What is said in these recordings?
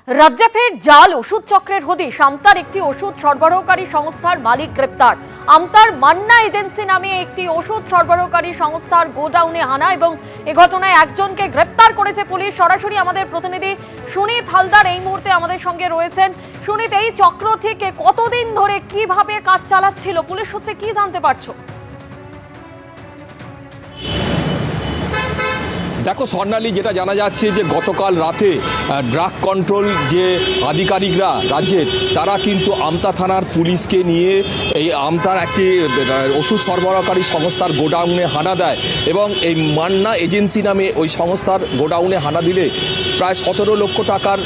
রাজ্যে ফের জাল ওষুধ চক্রের হদিশ। আমতার একটি ওষুধ সরবরাহকারী সংস্থার মালিক গ্রেপ্তার। আমতার মান্না এজেন্সি নামে একটি ওষুধ সরবরাহকারী সংস্থার গোডাউনে হানা এবং এ ঘটনায় একজনকে গ্রেপ্তার করেছে পুলিশ। সরাসরি আমাদের প্রতিনিধি সুনীত হালদার এই মুহূর্তে আমাদের সঙ্গে রয়েছেন। সুনীত, এই চক্র থেকে কতদিন ধরে কিভাবে কাজ চালাচ্ছিল, পুলিশ সূত্রে কি জানতে পারছো? দেখো স্বর্ণালী, যেটা জানা যাচ্ছে যে গতকাল রাতে ড্রাগ কন্ট্রোল যে আধিকারিকরা রাজ্যের, তারা কিন্তু আমতা থানার পুলিশকে নিয়ে এই আমতার একটি ওষুধ সরবরাহকারী সংস্থার গোডাউনে হানা দেয় এবং এই মান্না এজেন্সি নামে ওই সংস্থার গোডাউনে হানা দিলে প্রায় 17 লক্ষ টাকার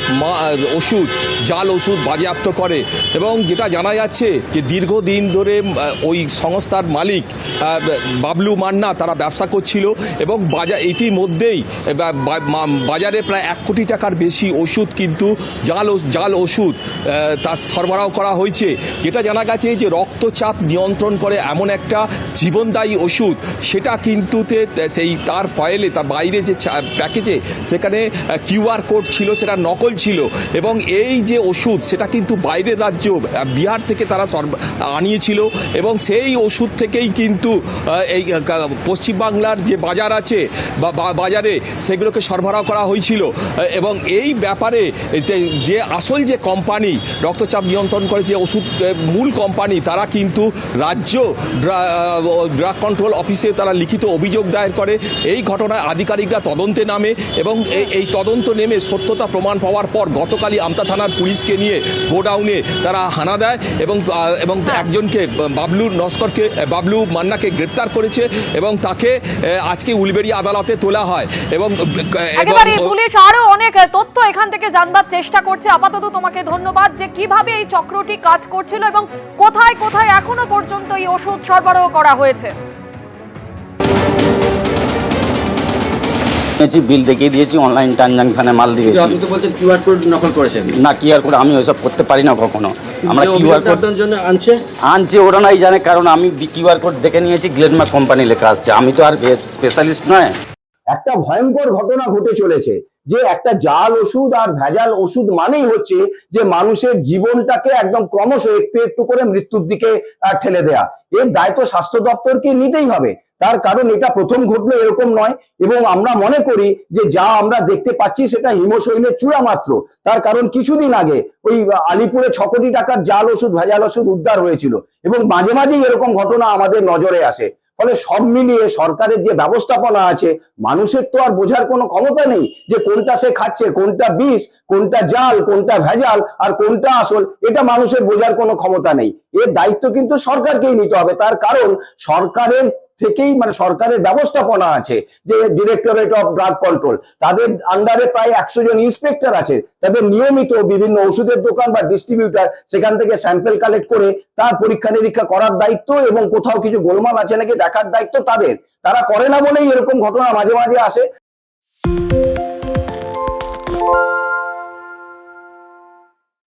ওষুধ, জাল ওষুধ বাজেয়াপ্ত করে। এবং যেটা জানা যাচ্ছে যে দীর্ঘদিন ধরে ওই সংস্থার মালিক বাবলু মান্না তারা ব্যবসা করছিল এবং ইতিমধ্যে বাজারে প্রায় 1 কোটি টাকার বেশি ওষুধ কিন্তু জাল ওষুধ তার সরবরাহ করা হয়েছে। যেটা জানা গেছে যে রক্তচাপ নিয়ন্ত্রণ করে এমন একটা জীবনদায়ী ওষুধ, সেটা কিন্তু সেই তার ফয়েলে, তার বাইরে যে প্যাকেজে সেখানে কিউআর কোড ছিল, সেটা নকল ছিল। এবং এই যে ওষুধ, সেটা কিন্তু বাইরের রাজ্য বিহার থেকে তারা আনিয়েছিল এবং সেই ওষুধ থেকেই কিন্তু এই পশ্চিমবাংলার যে বাজার আছে বা বাজারে সেগুলোকে সরবরাহ করা হয়েছিল। এবং এই ব্যাপারে যে আসল যে কোম্পানি রক্তচাপ নিয়ন্ত্রণ করে, যে ওষুধ মূল কোম্পানি, তারা কিন্তু রাজ্য ড্রাগ কন্ট্রোল অফিসে তারা লিখিত অভিযোগ দায়ের করে। এই ঘটনায় আধিকারিকরা তদন্তে নামে এবং এই তদন্ত নেমে সত্যতা প্রমাণ পাওয়ার পর গতকালই আমতা থানার পুলিশকে নিয়ে গোডাউনে তারা হানা দেয় এবং একজনকে বাবলু মান্নাকে গ্রেপ্তার করেছে এবং তাকে আজকে উলবেড়িয়া আদালতে তোলা হয়। এবং একেবারে পুলিশ আরো অনেক তথ্য এখান থেকে জানবার চেষ্টা করছে। আপাতত তোমাকে ধন্যবাদ যে কিভাবে এই চক্রটি কাজ করছিল এবং কোথায় কোথায় এখনো পর্যন্ত এই ওষুধ সরবরাহ করা হয়েছে। বিল দেখিয়ে দিয়েছি, অনলাইন ট্রানজাকশনে মাল দিয়েছি। আপনি তো বলছেন কিউআর কোড নকল করেছেন। না, কিউআর কোড আমি ওইসব করতে পারি না কখনো। আমরা কিউআর কোড আপনার জন্য আনছে ওরা নাই জানে, কারণ আমি কিউআর কোড দেখে নিয়েছি, গ্লেডমার্ক কোম্পানি লেখা আসছে। আমি তো আর স্পেশালিস্ট নয়। একটা ভয়ঙ্কর ঘটনা ঘটে চলেছে যে একটা জাল ওষুধ আর ভেজাল ওষুধ মানেই হচ্ছে যে মানুষের জীবনটাকে একদম ক্রমশ একটু একটু করে মৃত্যুর দিকে ঠেলে দেয়া। এর দায়িত্ব স্বাস্থ্য দপ্তরকে নিতেই হবে, তার কারণ এটা প্রথম ঘটলো এরকম নয়। এবং আমরা মনে করি যে যা আমরা দেখতে পাচ্ছি সেটা হিমশৈলের চূড়া মাত্র। তার কারণ কিছুদিন আগে ওই আলিপুরে 6 কোটি টাকার জাল ওষুধ, ভেজাল ওষুধ উদ্ধার হয়েছিল এবং মাঝে মাঝেই এরকম ঘটনা আমাদের নজরে আসে। ফলে সব মিলিয়ে সরকারের যে ব্যবস্থাপনা আছে, মানুষের তো আর বোঝার কোনো ক্ষমতা নেই যে কোনটা সে খাচ্ছে, কোনটা বিষ, কোনটা জাল, কোনটা ভেজাল আর কোনটা আসল, এটা মানুষের বোঝার কোনো ক্ষমতা নেই। এর দায়িত্ব কিন্তু সরকারকেই নিতে হবে। তার কারণ সরকারের থেকেই সরকারের ব্যবস্থাপনা আছে, যে ডিরেক্টরেট অফ ড্রাগ কন্ট্রোল, তাদের আন্ডারে প্রায় 100 জন ইন্সপেক্টর আছে। তাদের নিয়মিত বিভিন্ন ওষুধের দোকান বা ডিস্ট্রিবিউটার সেখান থেকে স্যাম্পেল কালেক্ট করে তার পরীক্ষা নিরীক্ষা করার দায়িত্ব এবং কোথাও কিছু গোলমাল আছে নাকি দেখার দায়িত্ব তাদের। তারা করে না বলেই এরকম ঘটনা মাঝে মাঝে আসে।